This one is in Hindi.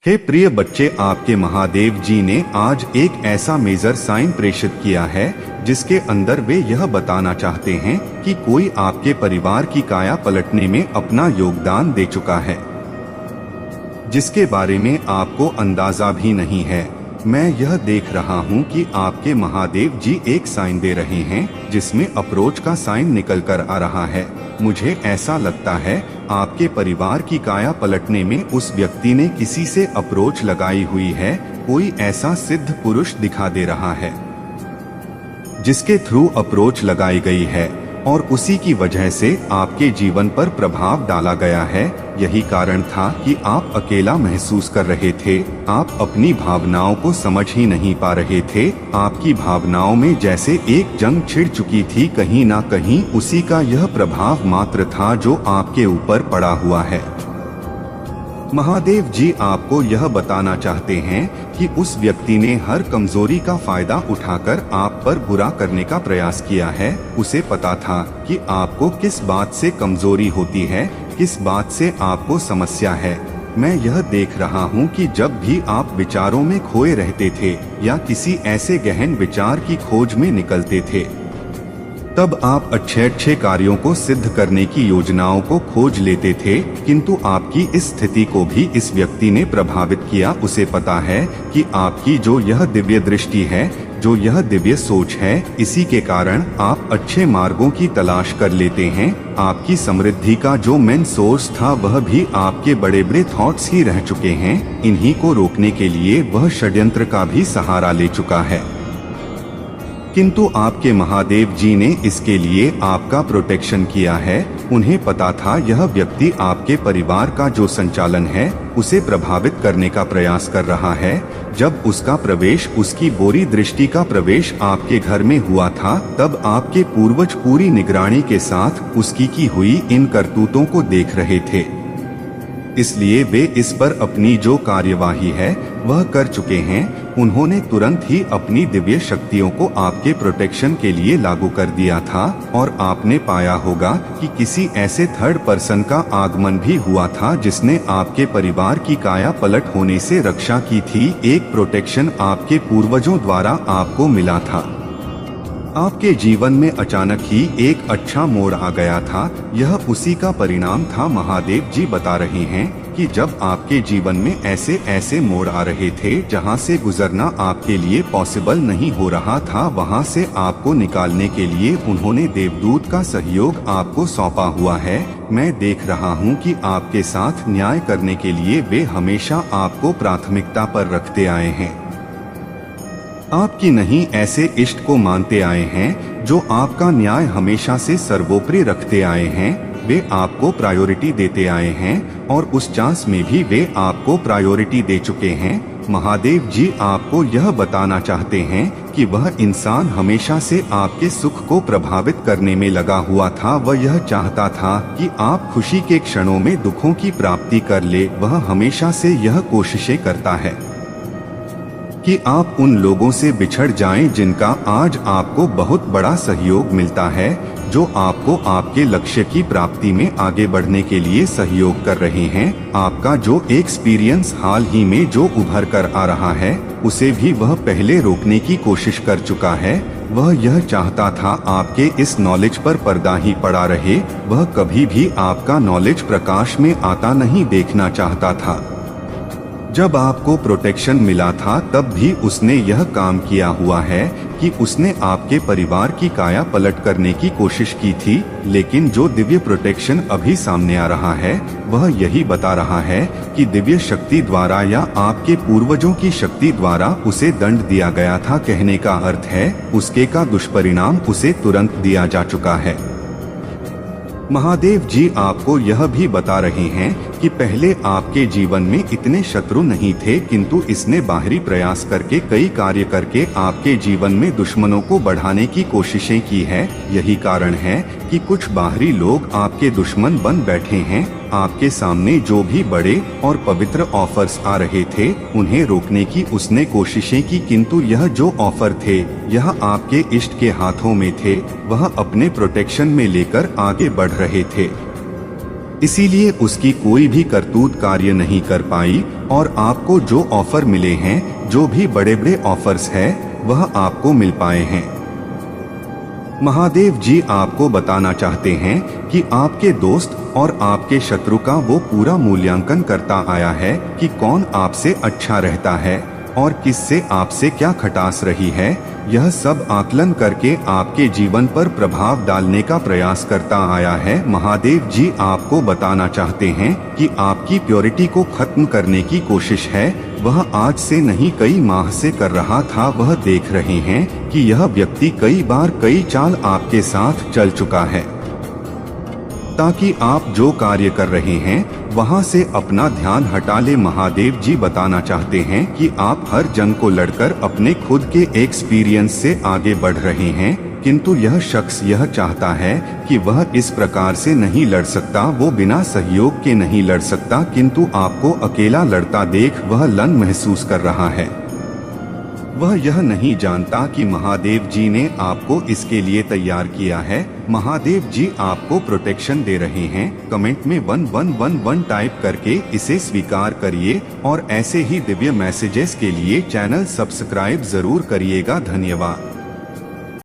हे प्रिय बच्चे, आपके महादेव जी ने आज एक ऐसा मेजर साइन प्रेषित किया है जिसके अंदर वे यह बताना चाहते हैं कि कोई आपके परिवार की काया पलटने में अपना योगदान दे चुका है, जिसके बारे में आपको अंदाजा भी नहीं है। मैं यह देख रहा हूं कि आपके महादेव जी एक साइन दे रहे हैं जिसमें अप्रोच का साइन निकल कर आ रहा है। मुझे ऐसा लगता है आपके परिवार की काया पलटने में उस व्यक्ति ने किसी से अप्रोच लगाई हुई है। कोई ऐसा सिद्ध पुरुष दिखा दे रहा है जिसके थ्रू अप्रोच लगाई गई है और उसी की वजह से आपके जीवन पर प्रभाव डाला गया है। यही कारण था कि आप अकेला महसूस कर रहे थे। आप अपनी भावनाओं को समझ ही नहीं पा रहे थे। आपकी भावनाओं में जैसे एक जंग छिड़ चुकी थी। कहीं ना कहीं उसी का यह प्रभाव मात्र था जो आपके ऊपर पड़ा हुआ है। महादेव जी आपको यह बताना चाहते हैं कि उस व्यक्ति ने हर कमजोरी का फायदा उठाकर आप पर बुरा करने का प्रयास किया है। उसे पता था कि आपको किस बात से कमजोरी होती है, किस बात से आपको समस्या है। मैं यह देख रहा हूँ कि जब भी आप विचारों में खोए रहते थे या किसी ऐसे गहन विचार की खोज में निकलते थे, तब आप अच्छे कार्यों को सिद्ध करने की योजनाओं को खोज लेते थे। किंतु आपकी इस स्थिति को भी इस व्यक्ति ने प्रभावित किया। उसे पता है कि आपकी जो यह दिव्य दृष्टि है, जो यह दिव्य सोच है, इसी के कारण आप अच्छे मार्गों की तलाश कर लेते हैं। आपकी समृद्धि का जो मेन सोर्स था वह भी आपके बड़े बड़े थॉट्स ही रह चुके हैं। इन्हीं को रोकने के लिए वह षड्यंत्र का भी सहारा ले चुका है। किंतु आपके महादेव जी ने इसके लिए आपका प्रोटेक्शन किया है। उन्हें पता था यह व्यक्ति आपके परिवार का जो संचालन है उसे प्रभावित करने का प्रयास कर रहा है। जब उसका प्रवेश, उसकी बोरी दृष्टि का प्रवेश आपके घर में हुआ था, तब आपके पूर्वज पूरी निगरानी के साथ उसकी की हुई इन करतूतों को देख रहे थे। इसलिए वे इस पर अपनी जो कार्यवाही है वह कर चुके हैं। उन्होंने तुरंत ही अपनी दिव्य शक्तियों को आपके प्रोटेक्शन के लिए लागू कर दिया था। और आपने पाया होगा कि किसी ऐसे थर्ड पर्सन का आगमन भी हुआ था जिसने आपके परिवार की काया पलट होने से रक्षा की थी। एक प्रोटेक्शन आपके पूर्वजों द्वारा आपको मिला था। आपके जीवन में अचानक ही एक अच्छा मोड़ आ गया था। यह उसी का परिणाम था। महादेव जी बता रहे हैं कि जब आपके जीवन में ऐसे ऐसे मोड़ आ रहे थे जहां से गुजरना आपके लिए पॉसिबल नहीं हो रहा था, वहां से आपको निकालने के लिए उन्होंने देवदूत का सहयोग आपको सौंपा हुआ है। मैं देख रहा हूं कि आपके साथ न्याय करने के लिए वे हमेशा आपको प्राथमिकता पर रखते आए हैं। आपकी नहीं ऐसे इष्ट को मानते आए हैं जो आपका न्याय हमेशा से सर्वोपरि रखते आए हैं। वे आपको प्रायोरिटी देते आए हैं और उस चांस में भी वे आपको प्रायोरिटी दे चुके हैं। महादेव जी आपको यह बताना चाहते हैं कि वह इंसान हमेशा से आपके सुख को प्रभावित करने में लगा हुआ था। वह यह चाहता था कि आप खुशी के क्षणों में दुखों की प्राप्ति कर ले। वह हमेशा से यह कोशिशें करता है कि आप उन लोगों से बिछड़ जाएं जिनका आज आपको बहुत बड़ा सहयोग मिलता है, जो आपको आपके लक्ष्य की प्राप्ति में आगे बढ़ने के लिए सहयोग कर रहे हैं। आपका जो एक्सपीरियंस हाल ही में जो उभर कर आ रहा है उसे भी वह पहले रोकने की कोशिश कर चुका है। वह यह चाहता था आपके इस नॉलेज पर पर्दा ही पड़ा रहे। वह कभी भी आपका नॉलेज प्रकाश में आता नहीं देखना चाहता था। जब आपको प्रोटेक्शन मिला था तब भी उसने यह काम किया हुआ है कि उसने आपके परिवार की काया पलट करने की कोशिश की थी। लेकिन जो दिव्य प्रोटेक्शन अभी सामने आ रहा है वह यही बता रहा है कि दिव्य शक्ति द्वारा या आपके पूर्वजों की शक्ति द्वारा उसे दंड दिया गया था। कहने का अर्थ है उसके का दुष्परिणाम उसे तुरंत दिया जा चुका है। महादेव जी आपको यह भी बता रहे हैं कि पहले आपके जीवन में इतने शत्रु नहीं थे, किंतु इसने बाहरी प्रयास करके कई कार्य करके आपके जीवन में दुश्मनों को बढ़ाने की कोशिशें की है। यही कारण है कि कुछ बाहरी लोग आपके दुश्मन बन बैठे हैं। आपके सामने जो भी बड़े और पवित्र ऑफर्स आ रहे थे उन्हें रोकने की उसने कोशिशें की, किंतु यह जो ऑफर थे यह आपके इष्ट के हाथों में थे। वह अपने प्रोटेक्शन में लेकर आगे बढ़ रहे थे। इसीलिए उसकी कोई भी करतूत कार्य नहीं कर पाई और आपको जो ऑफर मिले हैं, जो भी बड़े बड़े ऑफर्स है, वह आपको मिल पाए हैं। महादेव जी आपको बताना चाहते हैं कि आपके दोस्त और आपके शत्रु का वो पूरा मूल्यांकन करता आया है कि कौन आपसे अच्छा रहता है और किससे आपसे क्या खटास रही है। यह सब आकलन करके आपके जीवन पर प्रभाव डालने का प्रयास करता आया है। महादेव जी आपको बताना चाहते हैं कि आपकी प्योरिटी को खत्म करने की कोशिश है, वह आज से नहीं कई माह से कर रहा था। वह देख रहे हैं कि यह व्यक्ति कई बार कई चाल आपके साथ चल चुका है, ताकि आप जो कार्य कर रहे हैं वहां से अपना ध्यान हटा ले। महादेव जी बताना चाहते हैं कि आप हर जंग को लड़कर अपने खुद के एक्सपीरियंस से आगे बढ़ रहे हैं, किंतु यह शख्स यह चाहता है कि वह इस प्रकार से नहीं लड़ सकता, वो बिना सहयोग के नहीं लड़ सकता, किंतु आपको अकेला लड़ता देख वह लन महसूस कर रहा है। वह यह नहीं जानता कि महादेव जी ने आपको इसके लिए तैयार किया है। महादेव जी आपको प्रोटेक्शन दे रहे हैं। कमेंट में 1111 टाइप करके इसे स्वीकार करिए और ऐसे ही दिव्य मैसेजेस के लिए चैनल सब्सक्राइब जरूर करिएगा। धन्यवाद।